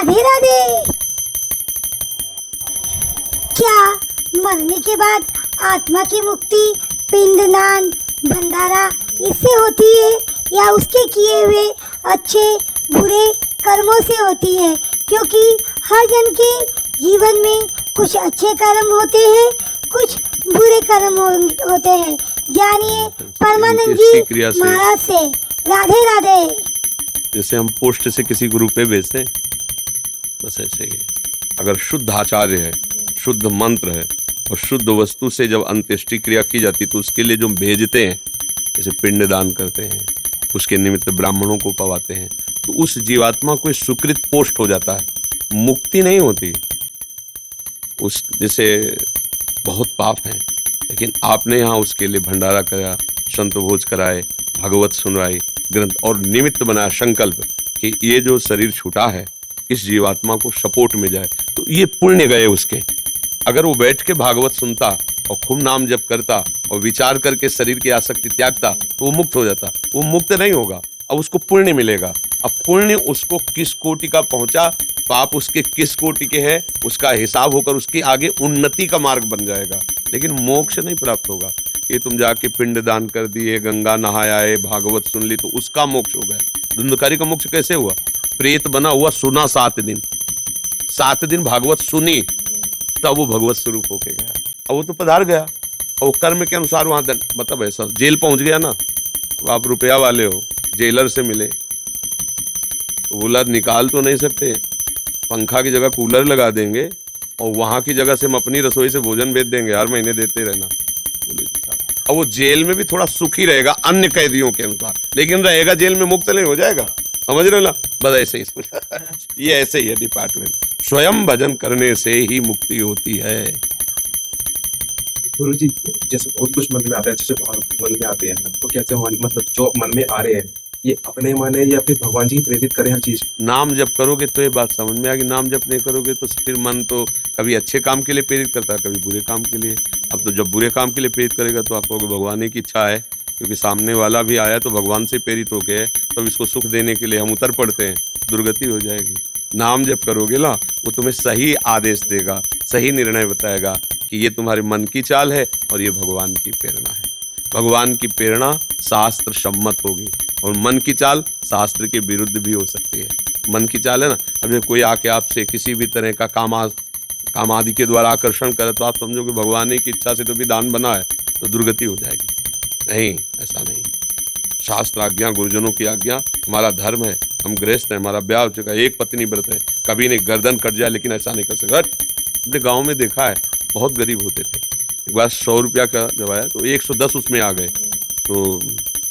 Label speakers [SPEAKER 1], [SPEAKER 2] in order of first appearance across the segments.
[SPEAKER 1] राधे राधे। क्या मरने के बाद आत्मा की मुक्ति पिंडदान भंडारा इससे होती है या उसके किए हुए अच्छे बुरे कर्मों से होती है? क्योंकि हर जन के जीवन में कुछ अच्छे कर्म होते हैं, कुछ बुरे कर्म होते हैं। जानिए परमानंद जी महाराज से। राधे राधे।
[SPEAKER 2] जैसे हम पोस्ट से किसी को रुपए भेजते हैं, बस ऐसे ही अगर शुद्ध आचार्य है, शुद्ध मंत्र है और शुद्ध वस्तु से जब अंत्येष्टि क्रिया की जाती तो उसके लिए जो भेजते हैं, जैसे पिंड दान करते हैं, उसके निमित्त ब्राह्मणों को पवाते हैं, तो उस जीवात्मा को सुकृत पोस्ट हो जाता है, मुक्ति नहीं होती। उस जैसे बहुत पाप हैं, लेकिन आपने यहाँ उसके लिए भंडारा कराया, संत भोज कराए, भागवत सुनवाई, ग्रंथ और निमित्त बनाया संकल्प कि ये जो शरीर छूटा है इस जीवात्मा को सपोर्ट में जाए, तो ये पुण्य गए उसके। अगर वो बैठ के भागवत सुनता और खूब नाम जप करता और विचार करके शरीर की आसक्ति त्यागता तो वो मुक्त हो जाता। वो मुक्त नहीं होगा, अब उसको पुण्य मिलेगा। अब पुण्य उसको किस कोटि का पहुंचा, पाप उसके किस कोटि के है, उसका हिसाब होकर उसकी आगे उन्नति का मार्ग बन जाएगा, लेकिन मोक्ष नहीं प्राप्त होगा। ये तुम जाके पिंड दान कर दिए, गंगा नहाए, भागवत सुन ली तो उसका मोक्ष हो गया। धुंधकारी का मोक्ष कैसे हुआ? प्रेत बना हुआ, सुना 7 दिन, 7 दिन भागवत सुनी, तब वो भगवत स्वरूप होके गया। अब वो तो पधार गया और कर्म के अनुसार वहां मतलब ऐसा जेल पहुंच गया ना। तो आप रुपया वाले हो, जेलर से मिले तो बोला निकाल तो नहीं सकते, पंखा की जगह कूलर लगा देंगे और वहां की जगह से हम अपनी रसोई से भोजन भेज देंगे, हर महीने देते रहना। बोले साहब, अब वो जेल में भी थोड़ा सुखी रहेगा अन्य कैदियों के अनुसार, लेकिन रहेगा जेल में, मुक्त नहीं हो जाएगा। समझ रहे हो ना? बस ऐसे ही ये ऐसे ही है डिपार्टमेंट। स्वयं भजन करने से ही मुक्ति होती है।
[SPEAKER 3] गुरु जी, जैसे बहुत कुछ मन में आता है, जैसे मन में आते हैं तो कैसे मतलब जो मन में आ रहे हैं ये अपने मन है या फिर भगवान जी प्रेरित करें हर चीज?
[SPEAKER 2] नाम जप करोगे तो ये बात समझ में आएगी। नाम जप नहीं करोगे तो फिर मन तो कभी अच्छे काम के लिए प्रेरित करता है, कभी बुरे काम के लिए। अब तो जब बुरे काम के लिए प्रेरित करेगा तो आपको भगवान ही की इच्छा है, क्योंकि सामने वाला भी आया तो भगवान से प्रेरित होके है, तो इसको सुख देने के लिए हम उतर पड़ते हैं, दुर्गति हो जाएगी। नाम जप करोगे ना, वो तुम्हें सही आदेश देगा, सही निर्णय बताएगा कि ये तुम्हारे मन की चाल है और ये भगवान की प्रेरणा है। भगवान की प्रेरणा शास्त्र सम्मत होगी और मन की चाल शास्त्र के विरुद्ध भी हो सकती है। मन की चाल है ना, अब जब कोई आके आपसे किसी भी तरह का काम आदि के द्वारा आकर्षण करे तो आप समझोगे भगवान की इच्छा से तो विधान बना है, तो दुर्गति हो जाएगी। नहीं, ऐसा नहीं। शास्त्र आज्ञा, गुरुजनों की आज्ञा हमारा धर्म है, हम गृहस्थ हैं, हमारा ब्याह हो चुका है, एक पत्नी व्रत है, कभी नहीं गर्दन कट जाए लेकिन ऐसा नहीं कर सकता। अपने गाँव में देखा है, बहुत गरीब होते थे, एक बार 100 रुपया का जब आया तो 110 उसमें आ गए, तो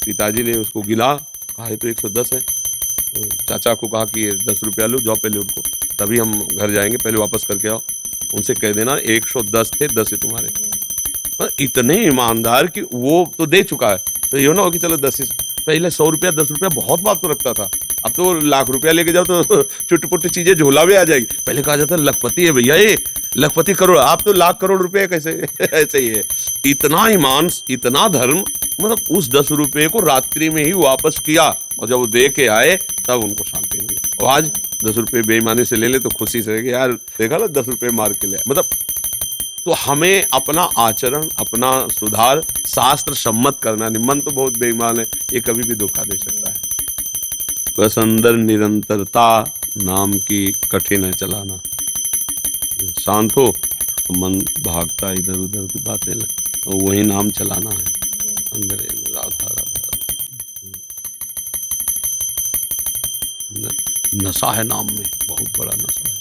[SPEAKER 2] पिताजी ने उसको गिना, कहा है तो 110 है, तो चाचा को कहा कि 10 रुपया लो, जाओ पहले उनको, तभी हम घर जाएंगे, पहले वापस करके आओ, उनसे कह देना 110 थे, 10 है तुम्हारे। इतने ईमानदार कि वो तो दे चुका है, तो ये ना हो कि चलो 10। पहले 100 रुपया 10 रुपया बहुत बात तो रखता था, अब तो लाख रुपया लेके जाओ तो चुटपुट चीजें झोला में आ जाएगी। पहले कहा जाता लखपति है भैया, ये लखपति करोड़, आप तो लाख करोड़ रुपए कैसे ऐसे ही है। इतना ईमान, इतना धर्म, मतलब उस 10 रुपये को रात्रि में ही वापस किया और जब वो दे के आए तब उनको शांति मिली। और आज 10 रुपये बेईमानी से ले ले तो खुशी से यार देखा ना 10 रुपये मार के ले, मतलब तो हमें अपना आचरण, अपना सुधार शास्त्र सम्मत करना। मन तो बहुत बेईमान है, ये कभी भी धोखा दे सकता है। बस अंदर निरंतरता नाम की कठिन है चलाना। शांत हो तो मन भागता इधर उधर की बातें, और वही नाम चलाना है अंदर। राधा राधा नशा है नाम में, बहुत बड़ा नशा है।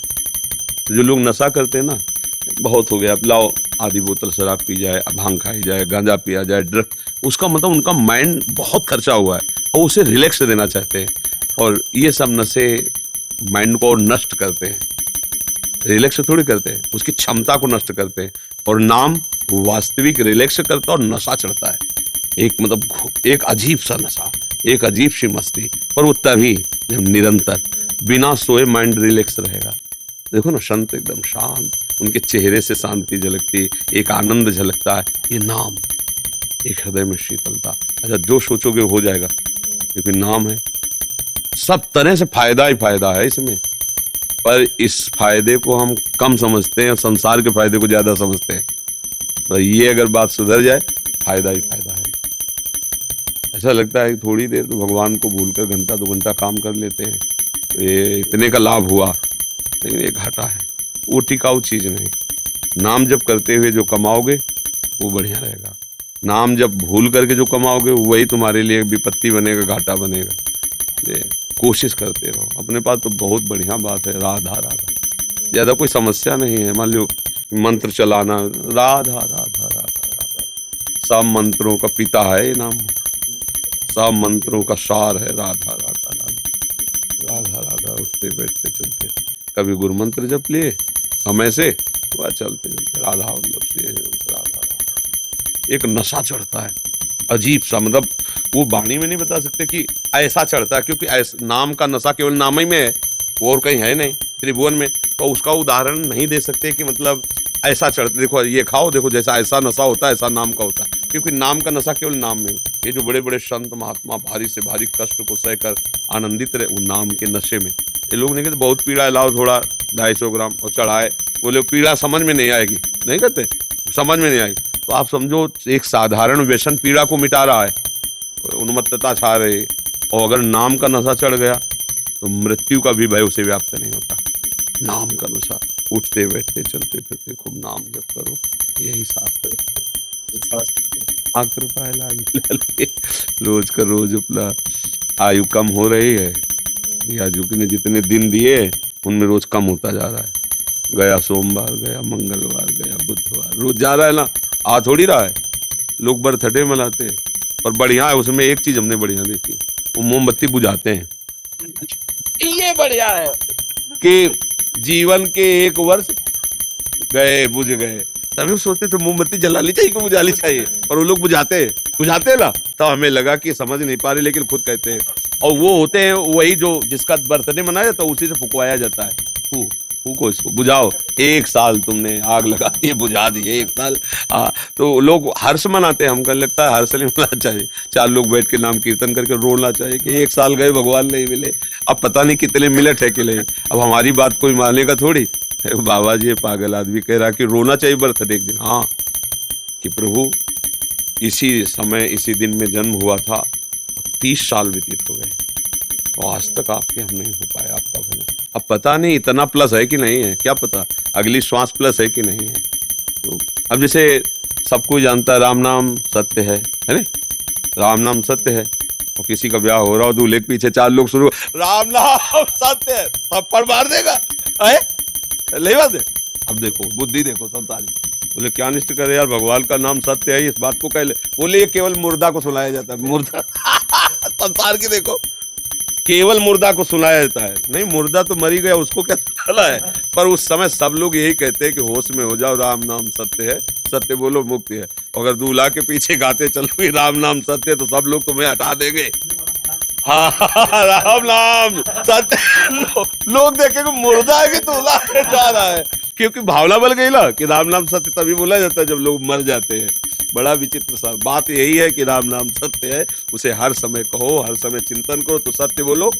[SPEAKER 2] जो लोग नशा करते हैं ना, बहुत हो गया, अब लाओ आधी बोतल शराब पी जाए, भांग खाई जाए, गांजा पिया जाए, ड्रग, उसका मतलब उनका माइंड बहुत खर्चा हुआ है और उसे रिलैक्स देना चाहते हैं, और ये सब नशे माइंड को और नष्ट करते हैं, रिलैक्स थोड़ी करते हैं, उसकी क्षमता को नष्ट करते हैं। और नाम वास्तविक रिलैक्स करता है और नशा चढ़ता है, एक मतलब एक अजीब सा नशा, एक अजीब सी मस्ती, पर वो तभी जब निरंतर बिना सोए माइंड रिलैक्स रहेगा। देखो ना, संत एकदम शांत, उनके चेहरे से शांति झलकती, एक आनंद झलकता है। ये नाम, एक हृदय में शीतलता। अच्छा, जो सोचोगे हो जाएगा, क्योंकि नाम है, सब तरह से फायदा ही फायदा है इसमें। पर इस फायदे को हम कम समझते हैं और संसार के फायदे को ज्यादा समझते हैं। तो ये अगर बात सुधर जाए, फायदा ही फायदा है। ऐसा लगता है कि थोड़ी देर तो भगवान को भूलकर घंटा 2 घंटा काम कर लेते हैं तो ये इतने का लाभ हुआ, लेकिन ये घाटा है, वो टिकाऊ चीज नहीं। नाम जप करते हुए जो कमाओगे वो बढ़िया रहेगा, नाम जप भूल करके जो कमाओगे वही तुम्हारे लिए विपत्ति बनेगा, घाटा बनेगा। ये कोशिश करते रहो। अपने पास तो बहुत बढ़िया बात है, राधा राधा, ज्यादा कोई समस्या नहीं है। मान लो मंत्र चलाना, राधा राधा राधा राधा, सब मंत्रों का पिता है ये नाम, सब मंत्रों का सार है राधा राधा राधा राधा राधा। उठते बैठते चलते, कभी गुरु मंत्र जप लिए समय से, वह चलते चलते राधा राधा राधा। एक नशा चढ़ता है अजीब सा, मतलब वो वाणी में नहीं बता सकते कि ऐसा चढ़ता है, क्योंकि नाम का नशा केवल नाम ही में है, वो और कहीं है नहीं त्रिभुवन में। तो उसका उदाहरण नहीं दे सकते कि मतलब ऐसा चढ़ते, देखो ये खाओ, देखो जैसा ऐसा नशा होता है ऐसा नाम का होता है, क्योंकि नाम का नशा केवल नाम में। ये जो बड़े बड़े संत महात्मा भारी से भारी कष्ट को सहकर आनंदित रहे वो नाम के नशे में। ये लोग नहीं कहते बहुत पीड़ा लाओ थोड़ा 250 ग्राम और चढ़ाए, बोले पीड़ा समझ में नहीं आएगी, नहीं कहते समझ में नहीं आएगी। तो आप समझो एक साधारण व्यसन पीड़ा को मिटा रहा है, उन्मत्तता छा रही है, और अगर नाम का नशा चढ़ गया तो मृत्यु का भी भय उसे व्याप्त नहीं होता। नाम का नशा, उठते बैठते चलते फिरते खूब नाम जप करो, यही साथ है। कृपा लागे रोज का रोज अपना आयु कम हो रही है, याजू ने जितने दिन दिए उनमें रोज कम होता जा रहा है। गया सोमवार, गया मंगलवार, गया बुधवार, रोज जा रहा है ना, आ थोड़ी रहा है। लोग बर्थडे मनाते हैं, और बढ़िया है उसमें एक चीज हमने बढ़िया देखी, वो मोमबत्ती बुझाते हैं। ये बढ़िया है कि जीवन के 1 वर्ष गए बुझ गए, तभी सोचते तो मोमबत्ती जलानी चाहिए कि बुझानी चाहिए, और वो लोग बुझाते हैं ना। तो हमें लगा कि समझ नहीं पा रहे, लेकिन खुद कहते हैं। और वो होते हैं वही जो जिसका बर्थडे मनाया जाता है उसी से फुकवाया जाता है। फूको इसको, बुझाओ। 1 साल तुमने आग लगा दी, बुझा दी 1 साल। तो लोग हर्ष मनाते हैं, हमको लगता है हर्ष नहीं मनाना चाहिए। 4 लोग बैठ के नाम कीर्तन करके रोना चाहिए कि 1 साल गए भगवान नहीं मिले, अब पता नहीं कितने मिले ठेके ले। अब हमारी बात कोई मानेगा थोड़ी। बाबा जी पागल आदमी कह रहा कि रोना चाहिए बर्थडे एक दिन। हाँ, कि प्रभु इसी समय इसी दिन में जन्म हुआ था, 30 साल व्यतीत हो गए और आज तक आपके हम नहीं हो पाए आपका भजन। अब पता नहीं इतना प्लस है कि नहीं है, क्या पता अगली श्वास प्लस है कि नहीं है। तो अब जैसे सब कोई जानता है राम नाम सत्य है ना, राम नाम सत्य है। और किसी का ब्याह हो रहा हो, दूल्हे के पीछे 4 लोग शुरू, राम नाम सत्य है, थप्पड़ मार देगा ले बात है। अब देखो बुद्धि देखो संसारी, बोले क्या निष्ठ करे यार, भगवान का नाम सत्य है, इस बात को कह ले। बोले ये केवल मुर्दा को सुनाया जाता है, मुर्दा संसार की देखो, केवल मुर्दा को सुनाया जाता है। नहीं, मुर्दा तो मरी गया, उसको क्या सुनाना है। पर उस समय सब लोग यही कहते हैं कि होश में हो जाओ, राम नाम सत्य है, सत्य बोलो मुक्ति है। अगर दूल्हा के पीछे गाते चलोगे राम नाम सत्य है, तो सब लोग तुम्हें हटा देंगे। हाँ राम नाम सत्य, लोग देखेंगे मुर्दा है कि दूल्हा जा रहा है, क्योंकि भावना बन गई ना कि राम नाम सत्य तभी बोला जाता है जब लोग मर जाते हैं। बड़ा विचित्र सा बात यही है कि राम नाम सत्य है, उसे हर समय कहो, हर समय चिंतन करो तो सत्य बोलो।